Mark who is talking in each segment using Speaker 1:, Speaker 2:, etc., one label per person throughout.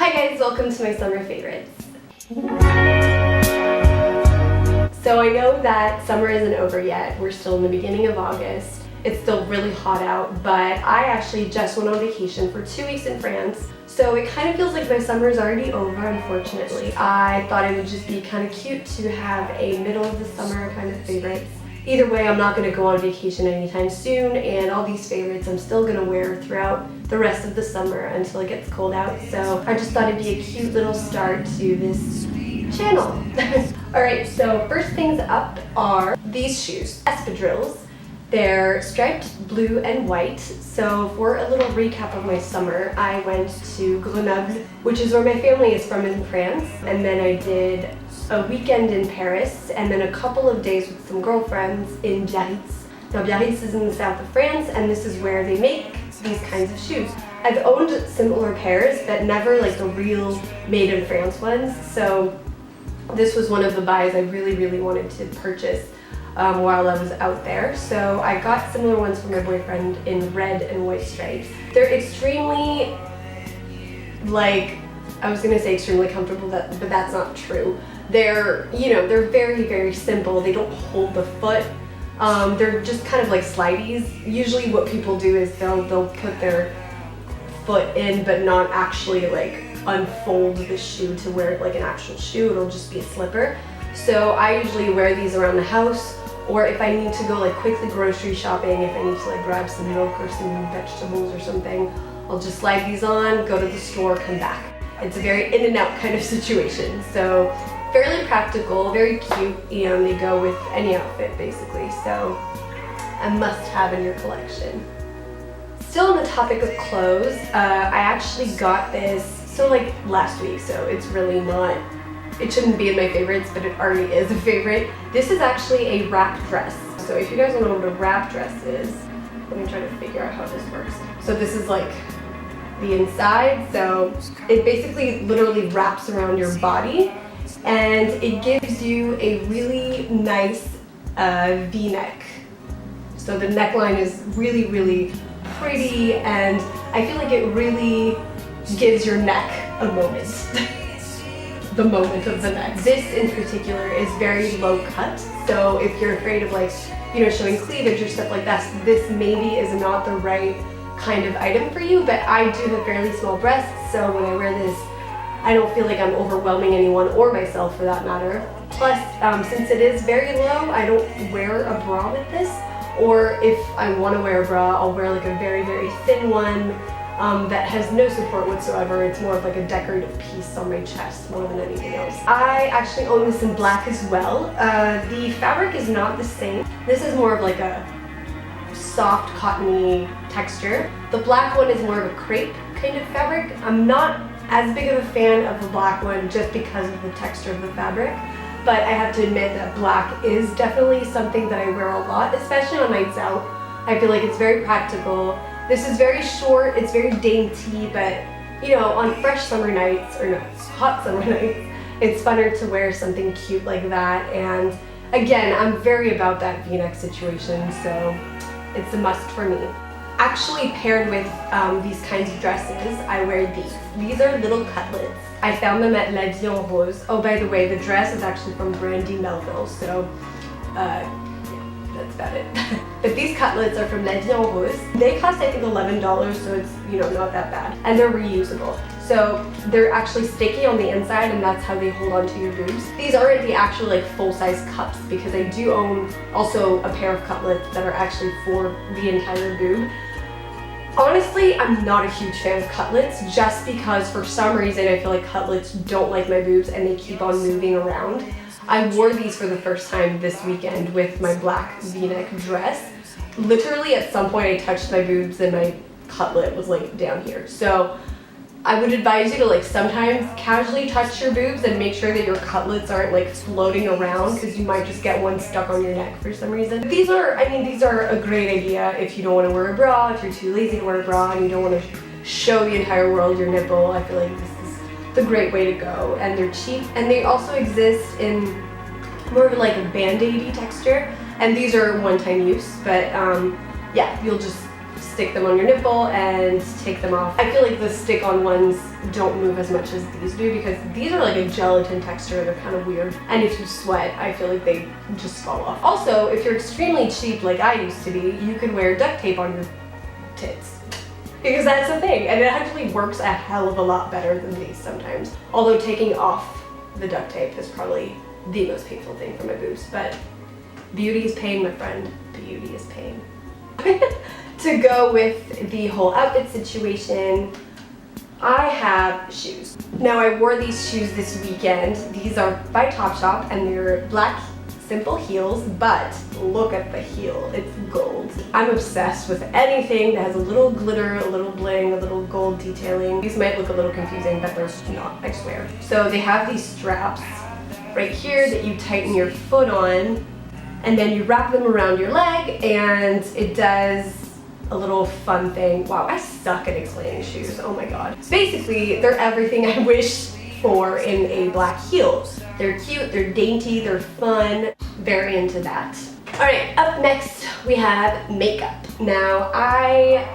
Speaker 1: Hi guys, welcome to my summer favorites. So I know that summer isn't over yet. We're still in the beginning of August. It's still really hot out, but I actually just went on vacation for 2 weeks in France. So it kind of feels like my summer is already over, unfortunately. I thought it would just be kind of cute to have a middle of the summer kind of favorites. Either way, I'm not going to go on vacation anytime soon, and all these favorites I'm still going to wear throughout the rest of the summer until it gets cold out. So I just thought it'd be a cute little start to this channel. Alright, so first things up are these shoes, espadrilles. They're striped blue and white. So for a little recap of my summer, I went to Grenoble, which is where my family is from in France, and then I did a weekend in Paris, and then a couple of days with some girlfriends in Biarritz. Now Biarritz is in the south of France, and this is where they make these kinds of shoes. I've owned similar pairs, but never like the real made in France ones, so this was one of the buys I really wanted to purchase while I was out there. So I got similar ones for my boyfriend in red and white stripes. They're extremely, like, I was gonna say extremely comfortable, but that's not true. They're, they're very simple. They don't hold the foot. They're just kind of like slideys. Usually what people do is they'll put their foot in but not actually like unfold the shoe to wear it like an actual shoe. It'll just be a slipper. So I usually wear these around the house, or if I need to go like quickly grocery shopping, if I need to like grab some milk or some vegetables or something, I'll just slide these on, go to the store, come back. It's a very in and out kind of situation. So fairly practical, very cute, and they go with any outfit basically. So a must have in your collection. Still on the topic of clothes, I actually got this, so like last week, so it's really not, it shouldn't be in my favorites, but it already is a favorite. This is actually a wrap dress. So if you guys don't know what a wrap dress is, let me try to figure out how this works. So this is like the inside, so it basically literally wraps around your body, and it gives you a really nice V-neck. So the neckline is really pretty, and I feel like it really gives your neck a moment. The moment of the neck. This in particular is very low cut, so if you're afraid of like, showing cleavage or stuff like that, this maybe is not the right kind of item for you, but I do have fairly small breasts, so when I wear this, I don't feel like I'm overwhelming anyone, or myself for that matter. Plus, since it is very low, I don't wear a bra with this, or if I want to wear a bra, I'll wear like a very thin one that has no support whatsoever. It's more of like a decorative piece on my chest more than anything else. I actually own this in black as well. The fabric is not the same. This is more of like a soft cottony texture. The black one is more of a crepe kind of fabric. I'm not as big of a fan of the black one just because of the texture of the fabric, but I have to admit that black is definitely something that I wear a lot, especially on nights out. I feel like it's very practical. This is very short, it's very dainty, but on fresh summer nights, or no, hot summer nights, it's funner to wear something cute like that. And again, I'm very about that V-neck situation, so it's a must for me. Actually paired with these kinds of dresses, I wear these. These are little cutlets. I found them at La Vie en Rose. Oh, by the way, the dress is actually from Brandy Melville, so yeah, that's about it. But these cutlets are from La Vie en Rose. They cost, I think, $11, so it's, not that bad. And they're reusable. So they're actually sticky on the inside, and that's how they hold onto your boobs. These aren't the actual like full-size cups, because I do own also a pair of cutlets that are actually for the entire boob. Honestly, I'm not a huge fan of cutlets, just because for some reason I feel like cutlets don't like my boobs and they keep on moving around. I wore these for the first time this weekend with my black V-neck dress. Literally at some point I touched my boobs and my cutlet was like down here. So I would advise you to like sometimes casually touch your boobs and make sure that your cutlets aren't like floating around, because you might just get one stuck on your neck for some reason. These are a great idea if you don't want to wear a bra, if you're too lazy to wear a bra and you don't want to show the entire world your nipple. I feel like this is the great way to go, and they're cheap, and they also exist in more of like a band-aid texture, and these are one-time use, but yeah, you'll just stick them on your nipple and take them off. I feel like the stick-on ones don't move as much as these do because these are like a gelatin texture. They're kind of weird. And if you sweat, I feel like they just fall off. Also, if you're extremely cheap like I used to be, you can wear duct tape on your tits. Because that's a thing, and it actually works a hell of a lot better than these sometimes. Although taking off the duct tape is probably the most painful thing for my boobs, but beauty is pain, my friend. Beauty is pain. To go with the whole outfit situation, I have shoes. Now I wore these shoes this weekend. These are by Topshop and they're black simple heels, but look at the heel, it's gold. I'm obsessed with anything that has a little glitter, a little bling, a little gold detailing. These might look a little confusing, but they're not, I swear. So they have these straps right here that you tighten your foot on, and then you wrap them around your leg, and it does a little fun thing. Wow, I suck at explaining shoes, oh my god. Basically, they're everything I wish for in a black heel. They're cute, they're dainty, they're fun, very into that. All right, up next we have makeup. Now, I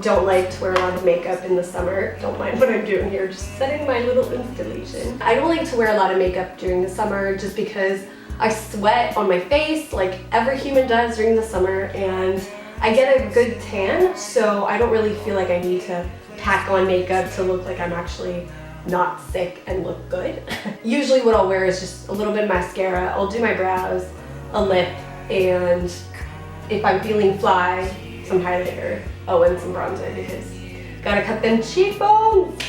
Speaker 1: don't like to wear a lot of makeup in the summer. Don't mind what I'm doing here, just setting my little installation. I don't like to wear a lot of makeup during the summer just because I sweat on my face like every human does during the summer, and I get a good tan, so I don't really feel like I need to pack on makeup to look like I'm actually not sick and look good. Usually what I'll wear is just a little bit of mascara, I'll do my brows, a lip, and if I'm feeling fly, some highlighter. Oh, and some bronzer because gotta cut them cheekbones.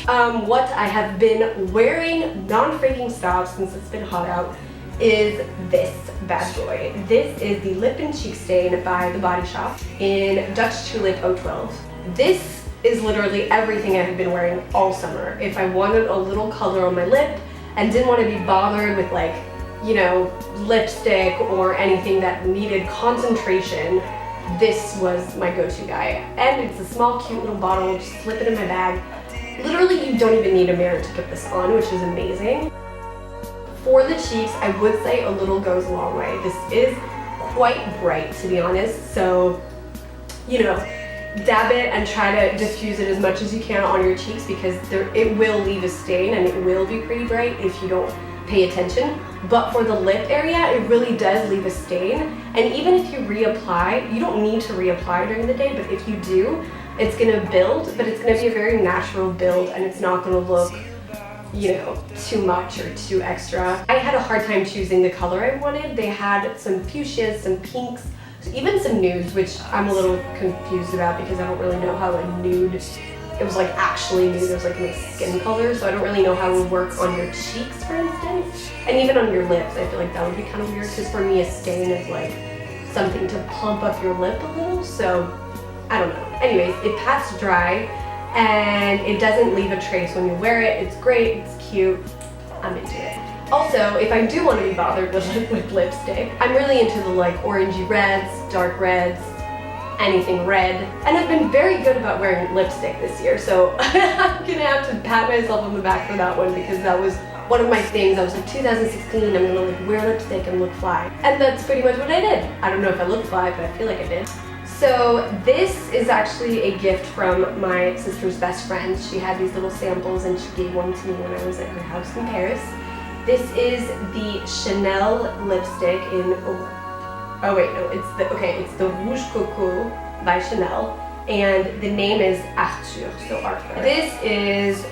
Speaker 1: What I have been wearing non-freaking stop since it's been hot out is this bad boy. This is the Lip and Cheek Stain by The Body Shop in Dutch Tulip 012. This is literally everything I have been wearing all summer. If I wanted a little color on my lip and didn't want to be bothered with like, you know, lipstick or anything that needed concentration, this was my go-to guy. And it's a small cute little bottle, just slip it in my bag. Literally you don't even need a mirror to put this on, which is amazing. For the cheeks, I would say a little goes a long way. This is quite bright, to be honest, so, you know, dab it and try to diffuse it as much as you can on your cheeks because it will leave a stain and it will be pretty bright if you don't pay attention. But for the lip area, it really does leave a stain. And even if you reapply, you don't need to reapply during the day, but if you do, it's gonna build, but it's gonna be a very natural build and it's not gonna look, you know, too much or too extra. I had a hard time choosing the color I wanted. They had some fuchsias, some pinks, even some nudes, which I'm a little confused about because I don't really know how a nude, it was like actually nude, it was like my skin color, so I don't really know how it would work on your cheeks, for instance. And even on your lips, I feel like that would be kind of weird because for me a stain is like something to plump up your lip a little, so I don't know. Anyways, it pats dry and it doesn't leave a trace when you wear it. It's great, it's cute, I'm into it. Also, if I do want to be bothered with lipstick, I'm really into the like orangey reds, dark reds, anything red. And I've been very good about wearing lipstick this year, so I'm gonna have to pat myself on the back for that one because that was one of my things. I was like, 2016, I'm gonna like wear lipstick and look fly. And that's pretty much what I did. I don't know if I look fly, but I feel like I did. So this is actually a gift from my sister's best friend. She had these little samples and she gave one to me when I was at her house in Paris. This is the Chanel lipstick in, oh wait, no, it's the Rouge Coco by Chanel, and the name is Arthur, so Arthur. This is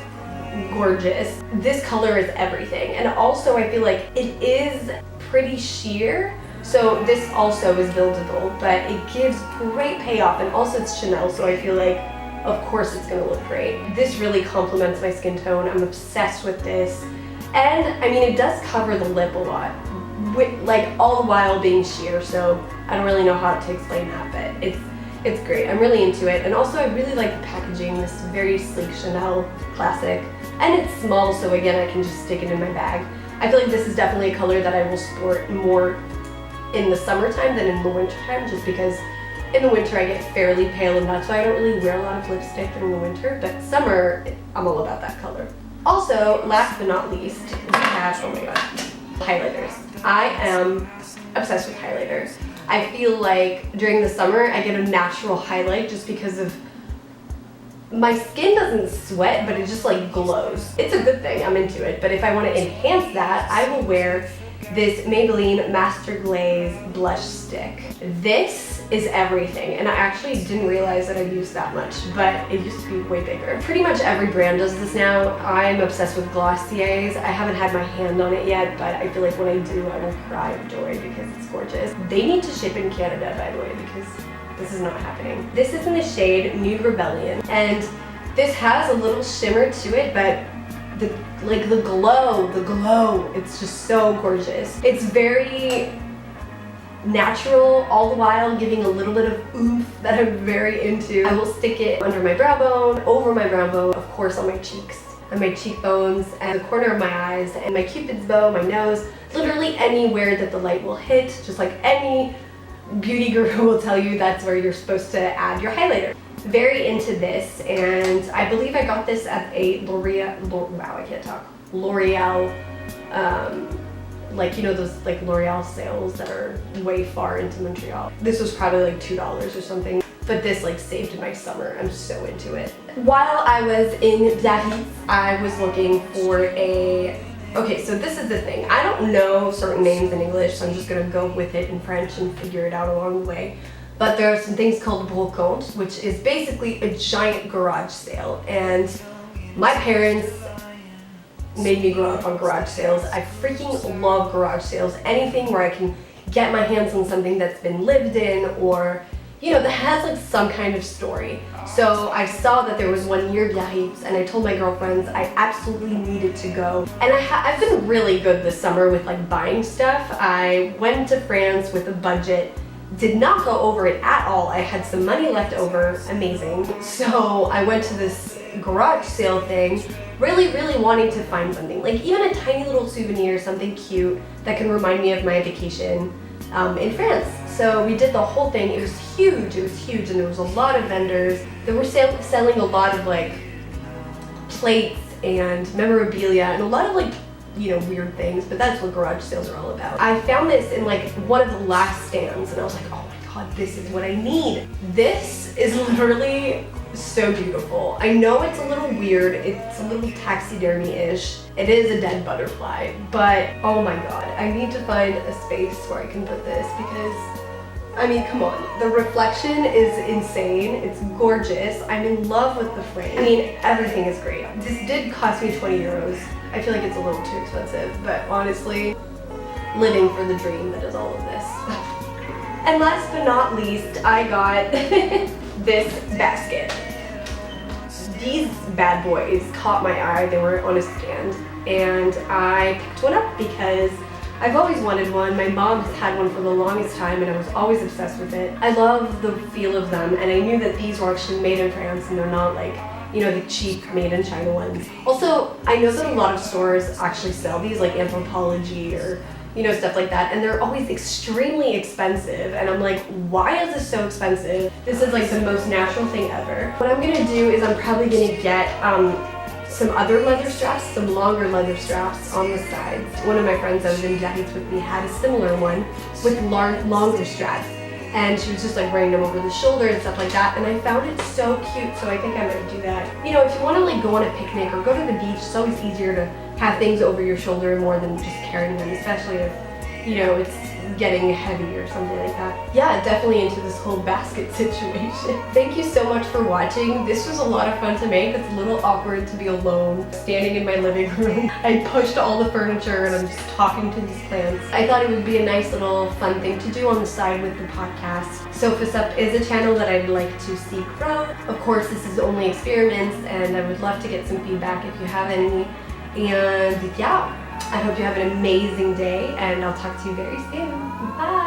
Speaker 1: gorgeous. This color is everything, and also I feel like it is pretty sheer, so this also is buildable, but it gives great payoff, and also it's Chanel, so I feel like of course it's gonna look great. This really complements my skin tone. I'm obsessed with this. And I mean, it does cover the lip a lot, like all the while being sheer, so I don't really know how to explain that, but it's great. I'm really into it. And also I really like the packaging, this very sleek Chanel classic. And it's small, so again, I can just stick it in my bag. I feel like this is definitely a color that I will sport more in the summertime than in the wintertime, just because in the winter I get fairly pale and that's why I don't really wear a lot of lipstick in the winter, but summer, I'm all about that color. Also, last but not least, we have, oh my god, highlighters. I am obsessed with highlighters. I feel like during the summer I get a natural highlight just because of my skin doesn't sweat, but it just like glows. It's a good thing, I'm into it. But if I want to enhance that, I will wear this Maybelline Master Glaze blush stick. This is everything, and I actually didn't realize that I used that much, but it used to be way bigger. Pretty much every brand does this now. I'm obsessed with Glossier's. I haven't had my hand on it yet, but I feel like when I do, I will cry of joy because it's gorgeous. They need to ship in Canada, by the way, because this is not happening. This is in the shade Nude Rebellion, and this has a little shimmer to it, but the glow, it's just so gorgeous. It's very natural, all the while giving a little bit of oomph that I'm very into. I will stick it under my brow bone, over my brow bone, of course on my cheeks, and my cheekbones, and the corner of my eyes, and my cupid's bow, my nose, literally anywhere that the light will hit, just like any beauty guru will tell you that's where you're supposed to add your highlighter. Very into this, and I believe I got this at a L'Oreal, like, you know, those like L'Oreal sales that are way far into Montreal. This was probably like $2 or something, but this like saved my summer. I'm so into it. While I was in Biarritz, I was looking for okay, so this is the thing. I don't know certain names in English, so I'm just gonna go with it in French and figure it out along the way. But there are some things called brocante, which is basically a giant garage sale. And my parents made me grow up on garage sales. I freaking love garage sales. Anything where I can get my hands on something that's been lived in, or, you know, that has like some kind of story. So I saw that there was one near Biarritz, and I told my girlfriends I absolutely needed to go. And I've been really good this summer with like buying stuff. I went to France with a budget, did not go over it at all. I had some money left over, amazing. So I went to this garage sale thing, really wanting to find something, like even a tiny little souvenir, something cute that can remind me of my vacation in France. So we did the whole thing. It was huge, and there was a lot of vendors that were selling a lot of like plates and memorabilia and a lot of like, you know, weird things, but that's what garage sales are all about. I found this in like one of the last stands, and I was like, oh my god, this is what I need. This is literally so beautiful. I know it's a little weird, it's a little taxidermy-ish. It is a dead butterfly, but oh my god, I need to find a space where I can put this because, I mean, come on. The reflection is insane. It's gorgeous. I'm in love with the frame. I mean, everything is great. This did cost me 20 euros. I feel like it's a little too expensive, but honestly, living for the dream that is all of this. And last but not least, I got this basket. These bad boys caught my eye. They were on a stand, and I picked one up because I've always wanted one. My mom has had one for the longest time, and I was always obsessed with it. I love the feel of them, and I knew that these were actually made in France, and they're not like, you know, the cheap made in China ones. Also, I know that a lot of stores actually sell these, like Anthropology or, you know, stuff like that, and they're always extremely expensive, and I'm like, why is this so expensive? This is like the most natural thing ever. What I'm gonna do is I'm probably gonna get some other leather straps, some longer leather straps on the sides. One of my friends that was in Biarritz with me had a similar one with longer straps, and she was just like wearing them over the shoulder and stuff like that, and I found it so cute, so I think I might do that. You know, if you want to like go on a picnic or go to the beach, it's always easier to have things over your shoulder more than just carrying them, especially if, you know, it's getting heavy or something like that. Yeah, definitely into this whole basket situation. Thank you so much for watching. This was a lot of fun to make. It's a little awkward to be alone, standing in my living room. I pushed all the furniture and I'm just talking to these plants. I thought it would be a nice little fun thing to do on the side with the podcast. Sofasup is a channel that I'd like to see grow. Of course, this is only experiments, and I would love to get some feedback if you have any. And yeah, I hope you have an amazing day, and I'll talk to you very soon. Bye!